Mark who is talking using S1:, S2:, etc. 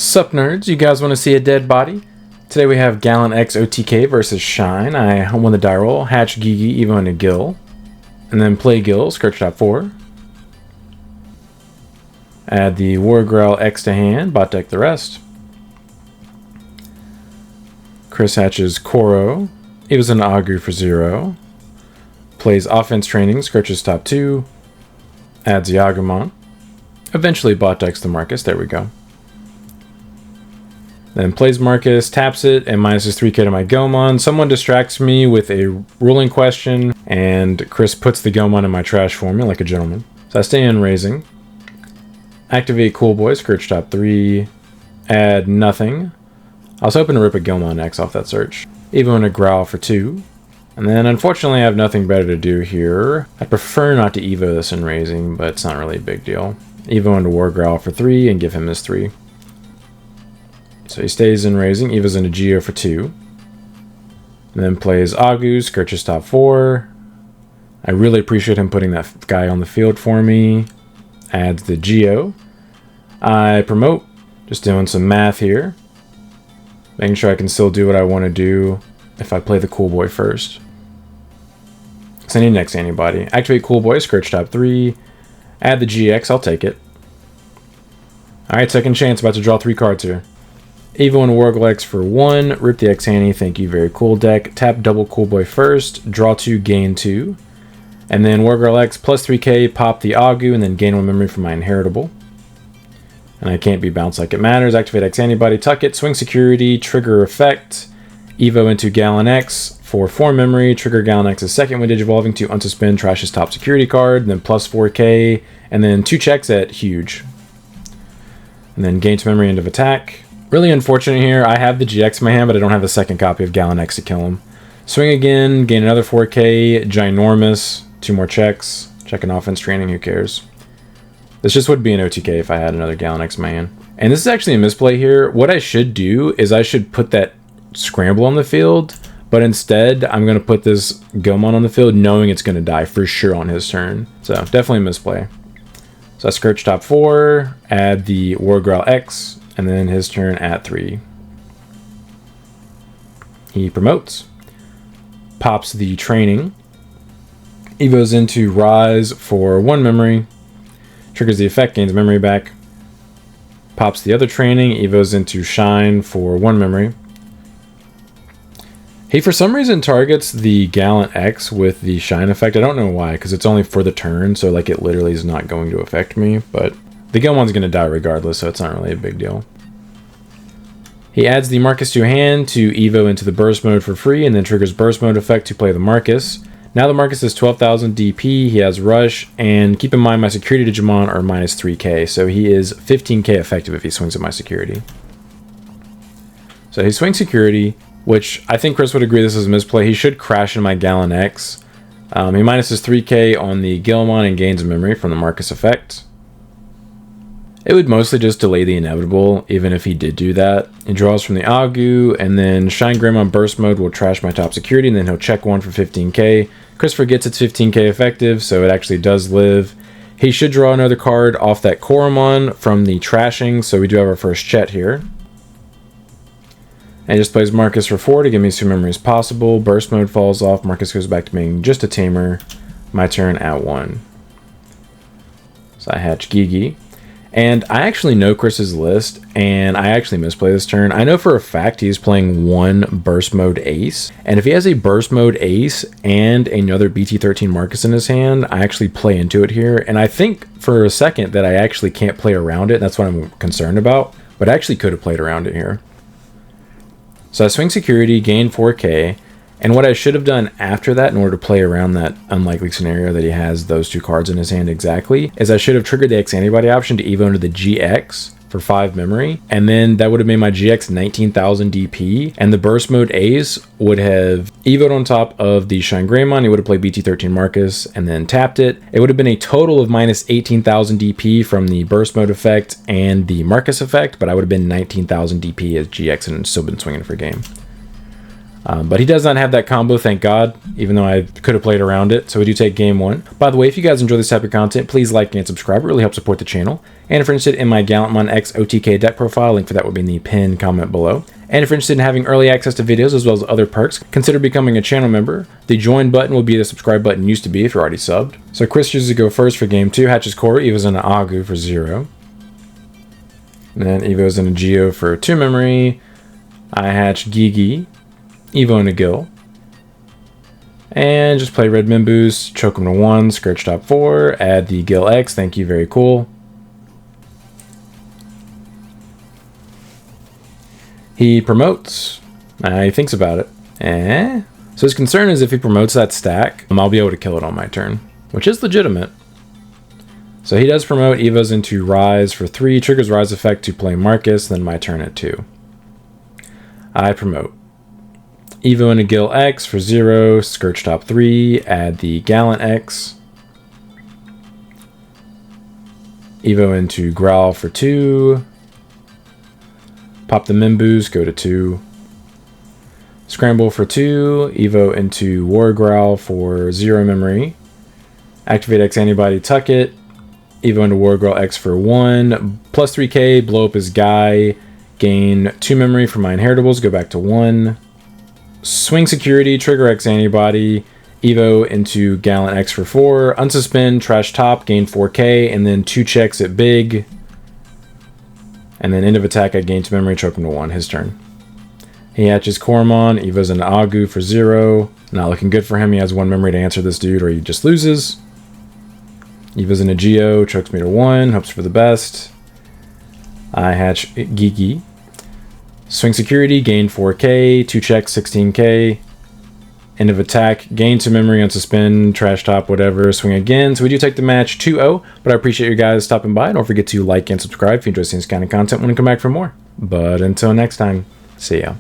S1: Sup nerds, you guys want to see a dead body? Today we have Gallant X OTK versus Shine. I won the die roll, hatch Gigi, Evo into Gil, and then play Gil, Scourge top 4. Add the War Growl X to hand, bot deck the rest. Chris hatches Koro, Evo's into Agu for 0. Plays Offense Training, Scourges top 2. Adds Yagumon. Eventually bot decks the Marcus, there we go. Then plays Marcus, taps it, and minuses 3k to my Gomon. Someone distracts me with a ruling question, and Chris puts the Gomon in my trash for me like a gentleman. So I stay in raising. Activate Cool Boy, Scourge top 3. Add nothing. I was hoping to rip a Gomon X off that search. Evo into Growl for 2. And then unfortunately I have nothing better to do here. I prefer not to Evo this in raising, but it's not really a big deal. Evo into War Growl for 3 and give him his 3. So he stays in raising, Evo's into Geo for 2. And then plays Agu, Scourges top 4. I really appreciate him putting that guy on the field for me. Adds the Geo. I promote, just doing some math here. Making sure I can still do what I want to do if I play the Cool Boy first. So I need next antibody. Activate Cool Boy, Scourge top 3. Add the GX, I'll take it. Alright, second chance, about to draw 3 cards here. Evo and Wargle X for 1. Rip the X Handy, thank you, very cool deck. Tap double Cool Boy first. Draw 2, gain 2. And then Wargle X plus 3k, pop the Agu, and then gain 1 memory from my inheritable. And I can't be bounced like it matters. Activate X Antibody, tuck it, swing security, trigger effect. Evo into Gallant X for 4 memory. Trigger Gallant X's second when digivolving to unsuspend, trash his top security card. And then plus 4k, and then 2 checks at huge. And then gain 2 memory, end of attack. Really unfortunate here. I have the GX in my hand, but I don't have the second copy of Gallant X to kill him. Swing again, gain another 4k, ginormous, 2 more checks. Check an offense training, who cares? This just would be an OTK if I had another Gallant X in my hand. And this is actually a misplay here. What I should do is I should put that Scramble on the field, but instead I'm going to put this Gomon on the field knowing it's going to die for sure on his turn. So definitely a misplay. So I Scourge top 4, add the War Growl X, and then his turn at 3. He promotes. Pops the training. Evo's into Rise for 1 memory. Triggers the effect, gains memory back. Pops the other training. Evo's into Shine for 1 memory. He for some reason targets the Gallant X with the Shine effect. I don't know why, because it's only for the turn, so like it literally is not going to affect me, but the Gomon's going to die regardless, so it's not really a big deal. He adds the Marcus to hand to Evo into the burst mode for free, and then triggers burst mode effect to play the Marcus. Now the Marcus is 12,000 DP, he has Rush, and keep in mind my security Digimon are minus 3k, so he is 15k effective if he swings at my security. So he swings security, which I think Chris would agree this is a misplay. He should crash in my Gallant X. He minuses 3k on the Gallantmon and gains a memory from the Marcus effect. It would mostly just delay the inevitable, even if he did do that. He draws from the Agu, and then ShineGreymon burst mode will trash my top security, and then he'll check 1 for 15k. Chris forgets it's 15k effective, so it actually does live. He should draw another card off that Koromon from the trashing, so we do have our first Chet here. And he just plays Marcus for 4 to give me as 2 memories possible. Burst mode falls off, Marcus goes back to being just a tamer. My turn at 1. So I hatch Gigi. And I actually know Chris's list, and I actually misplay this turn. I know for a fact he's playing 1 Burst Mode Ace, and if he has a Burst Mode Ace and another BT13 Marcus in his hand, I actually play into it here, and I think for a second that I actually can't play around it, and that's what I'm concerned about, but I actually could have played around it here. So I swing security, gain 4k, and what I should have done after that in order to play around that unlikely scenario that he has those 2 cards in his hand exactly, is I should have triggered the X Antibody option to Evo into the GX for 5 memory, and then that would have made my GX 19,000 DP, and the Burst Mode Ace would have Evo'd on top of the ShineGreymon. He would have played BT13 Marcus and then tapped it. It would have been a total of minus 18,000 DP from the Burst Mode effect and the Marcus effect, but I would have been 19,000 DP as GX and still been swinging for game. But he does not have that combo, thank God, even though I could have played around it. So we do take game 1. By the way, if you guys enjoy this type of content, please like and subscribe. It really helps support the channel. And if you're interested in my Gallantmon X OTK deck profile, link for that will be in the pinned comment below. And if you're interested in having early access to videos as well as other perks, consider becoming a channel member. The join button will be the subscribe button used to be if you're already subbed. So Chris chooses to go first for game 2. Hatches Core, Evo's in an Agu for 0. And then Evo's in a Geo for 2 memory. I hatch Gigi, Evo and a Gill. And just play Red Mimboost, choke him to 1, Scourge top 4, add the Gill X, thank you, very cool. He promotes. He thinks about it. So his concern is if he promotes that stack, I'll be able to kill it on my turn, which is legitimate. So he does promote, Evo's into Rise for 3, triggers Rise effect to play Marcus, then my turn at 2. I promote. Evo and a Gill X for 0, Scourge top 3, add the Gallant X. Evo into Growl for 2. Pop the Mimboost, go to 2. Scramble for 2, Evo into War Growl for 0 memory. Activate X Antibody, tuck it. Evo into War Growl X for 1. Plus 3k, blow up his guy. Gain 2 memory for my inheritables, go back to 1. Swing Security, trigger X Antibody, Evo into Gallant X for 4. Unsuspend, trash top, gain 4k, and then 2 checks at big. And then end of attack, I gain 2 memory, choke him to 1, his turn. He hatches Coromon, Evo's an Agu for 0. Not looking good for him, he has 1 memory to answer this dude, or he just loses. Evo's in a Geo, chokes me to 1, hopes for the best. I hatch Gigi. Swing Security, gain 4k, 2 checks, 16k. End of attack, gain 2 memory, unsuspend, trash top, whatever, swing again. So we do take the match 2-0, but I appreciate you guys stopping by. Don't forget to like and subscribe if you enjoy seeing this kind of content when we come back for more. But until next time, see ya.